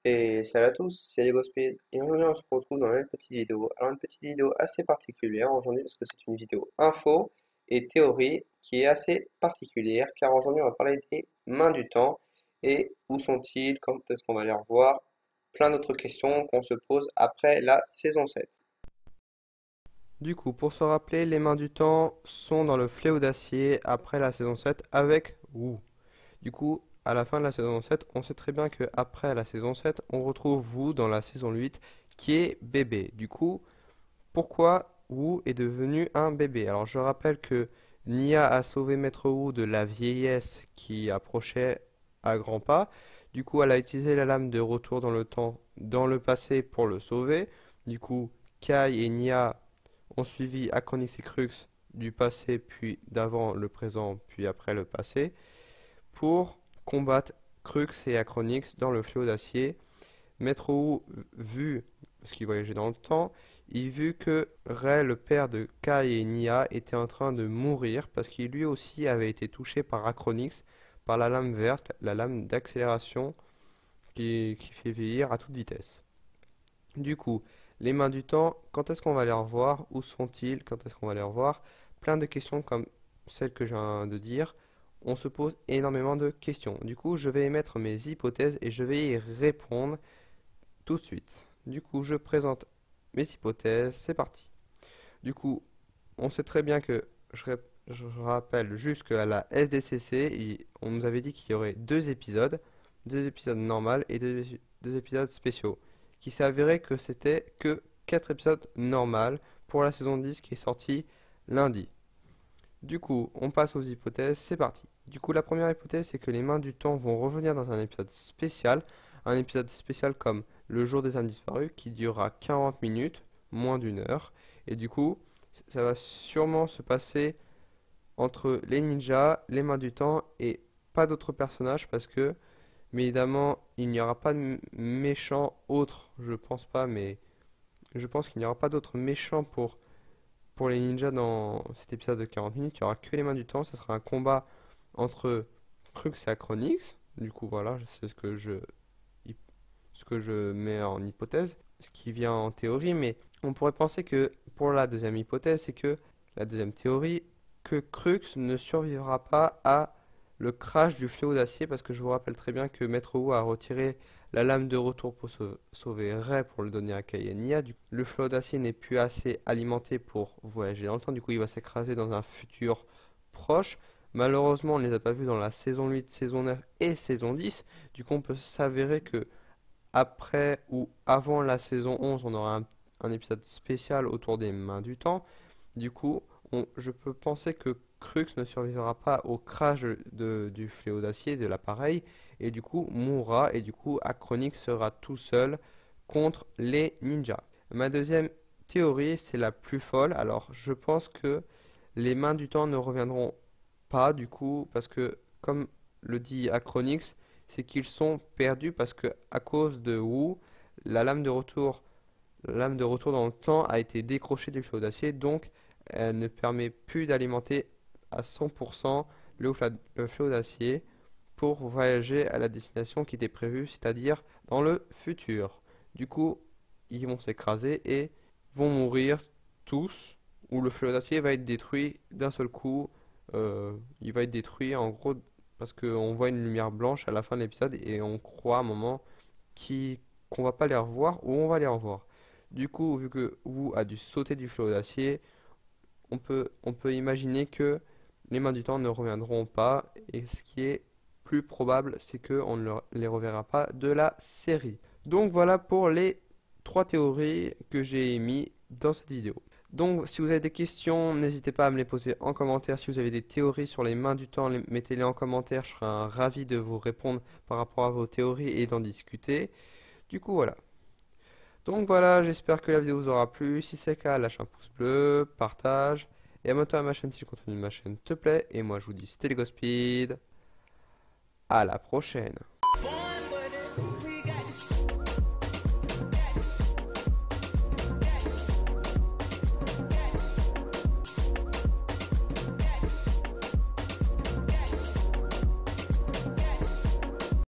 Et salut à tous, c'est LegoSpeed et aujourd'hui on se retrouve dans une petite vidéo. Alors une petite vidéo assez particulière aujourd'hui parce que c'est une vidéo info et théorie qui est assez particulière car aujourd'hui on va parler des mains du temps et où sont-ils, quand est-ce qu'on va les revoir, plein d'autres questions qu'on se pose après la saison 7. Du coup, pour se rappeler, les mains du temps sont dans le fléau d'acier après la saison 7 avec Wu. Du coup, à la fin de la saison 7, on sait très bien qu'après la saison 7, on retrouve Wu dans la saison 8 qui est bébé. Du coup, pourquoi Wu est devenu un bébé? Alors, je rappelle que Nia a sauvé Maître Wu de la vieillesse qui approchait à grands pas. Du coup, elle a utilisé la lame de retour dans le temps, dans le passé, pour le sauver. Du coup, Kai et Nia ont suivi Acronix et Crux du passé, puis d'avant le présent, puis après le passé pour combattre Crux et Acronix dans le fléau d'acier. Maître Wu, vu, parce qu'il voyageait dans le temps, il vu que Ray, le père de Kai et Nia, était en train de mourir parce qu'il lui aussi avait été touché par Acronix, par la lame verte, la lame d'accélération qui fait vieillir à toute vitesse. Du coup, les mains du temps, quand est-ce qu'on va les revoir? Où sont-ils? Quand est-ce qu'on va les revoir? Plein de questions comme celles que je viens de dire. On se pose énormément de questions. Du coup, je vais émettre mes hypothèses et je vais y répondre tout de suite. Du coup, je présente mes hypothèses. C'est parti. Du coup, on sait très bien que, je rappelle juste qu'à la SDCC, on nous avait dit qu'il y aurait deux épisodes normaux et deux épisodes spéciaux, qui s'est avéré que c'était que 4 épisodes normaux pour la saison 10 qui est sortie lundi. Du coup, on passe aux hypothèses, c'est parti. Du coup, la première hypothèse, c'est que les mains du temps vont revenir dans un épisode spécial comme le jour des âmes disparues, qui durera 40 minutes, moins d'une heure. Et du coup, ça va sûrement se passer entre les ninjas, les mains du temps et pas d'autres personnages parce que, mais évidemment, il n'y aura pas de méchants autres, je pense pas, mais je pense qu'il n'y aura pas d'autres méchants pour les ninjas dans cet épisode de 40 minutes. Il n'y aura que les mains du temps, ça sera un combat entre Crux et Acronix. Du coup, voilà, c'est ce que je mets en hypothèse, ce qui vient en théorie, mais on pourrait penser que pour la deuxième hypothèse, c'est que la deuxième théorie, que Crux ne survivra pas à le crash du fléau d'acier, parce que je vous rappelle très bien que Maître Wu a retiré la lame de retour pour sauver Ray pour le donner à Kai et Nia. Le fléau d'acier n'est plus assez alimenté pour voyager dans le temps, du coup il va s'écraser dans un futur proche. Malheureusement, on ne les a pas vus dans la saison 8, saison 9 et saison 10. Du coup, on peut s'avérer que après ou avant la saison 11, on aura un épisode spécial autour des mains du temps. Du coup, je peux penser que Crux ne survivra pas au crash du fléau d'acier de l'appareil et du coup mourra et du coup Acronix sera tout seul contre les ninjas. Ma deuxième théorie, c'est la plus folle. Alors, je pense que les mains du temps ne reviendront pas du coup parce que comme le dit Acronix, c'est qu'ils sont perdus parce que à cause de Wu, la lame de retour, la lame de retour dans le temps a été décrochée du flot d'acier, donc elle ne permet plus d'alimenter à 100% le flot d'acier pour voyager à la destination qui était prévue, c'est-à-dire dans le futur. Du coup, ils vont s'écraser et vont mourir tous, ou le flot d'acier va être détruit d'un seul coup. Il va être détruit en gros parce qu'on voit une lumière blanche à la fin de l'épisode et on croit à un moment qu'on va pas les revoir ou on va les revoir. Du coup, vu que Wu a dû sauter du flot d'acier, on peut imaginer que les mains du temps ne reviendront pas et ce qui est plus probable, c'est qu'on ne les reverra pas de la série. Donc voilà pour les trois théories que j'ai émises dans cette vidéo. Donc si vous avez des questions, n'hésitez pas à me les poser en commentaire. Si vous avez des théories sur les mains du temps, mettez-les en commentaire. Je serai ravi de vous répondre par rapport à vos théories et d'en discuter. Du coup, voilà. Donc voilà, j'espère que la vidéo vous aura plu. Si c'est le cas, lâche un pouce bleu, partage. Et abonne-toi à ma chaîne si le contenu de ma chaîne te plaît. Et moi, je vous dis, c'était LegoSpeed. À la prochaine.